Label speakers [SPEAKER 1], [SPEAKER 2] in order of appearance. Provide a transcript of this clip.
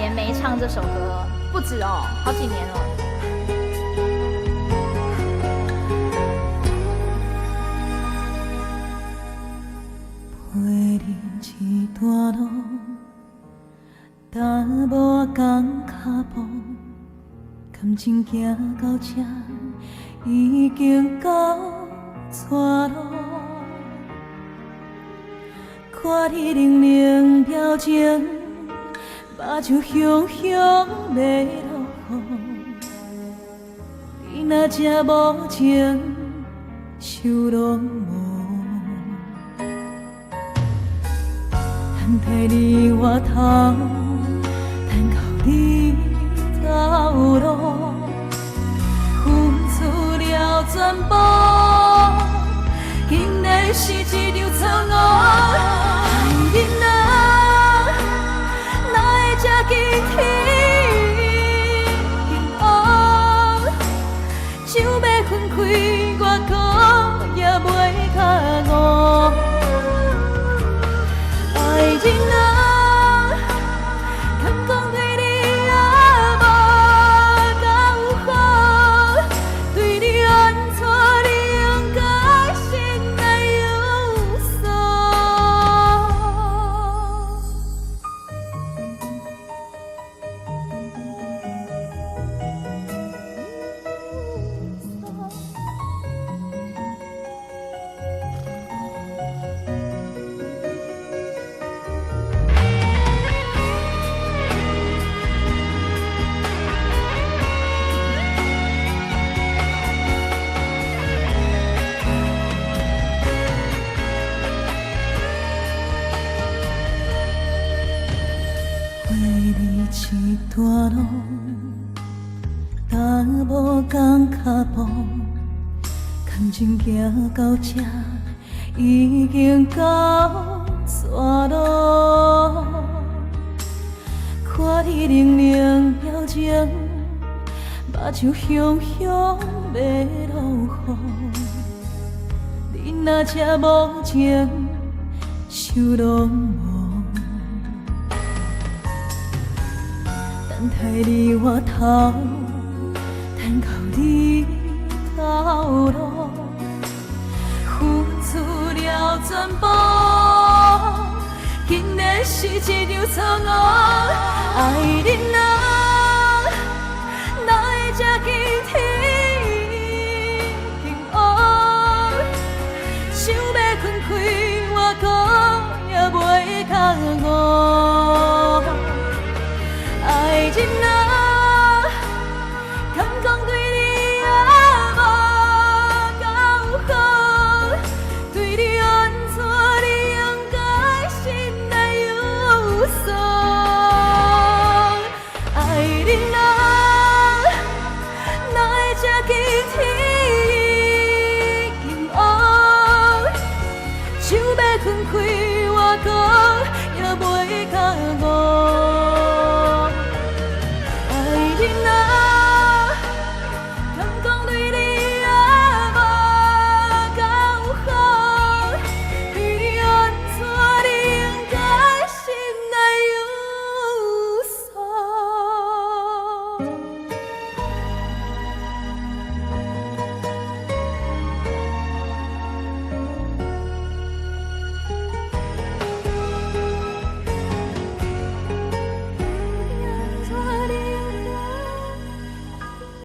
[SPEAKER 1] 年没唱这首歌了，不止哦，好几年了。
[SPEAKER 2] 陪你一段路，踏无同脚步，感情行到这，已经到绝路。看你冷冷表情，目睭凶凶要落雨。你若这无情，想拢无。等待你回头，等到你头路，付出了全部，竟然是一场错误。爱你啊，哪会这紧天黑？想要分开，我可也袂较误。爱人啊，敢讲对你也无够好，对你安怎你应该心内有数。陪你一段路，踏无同脚步，感情行到这，已经到绝路。看你冷冷表情，目睭凶凶要落雨。你若这无情，想拢无。等待你回头，等到你头路，付出了全部，竟然是一场错误。爱人啊，哪会这紧天黑？想要分开，我可也袂较误。爱人啊。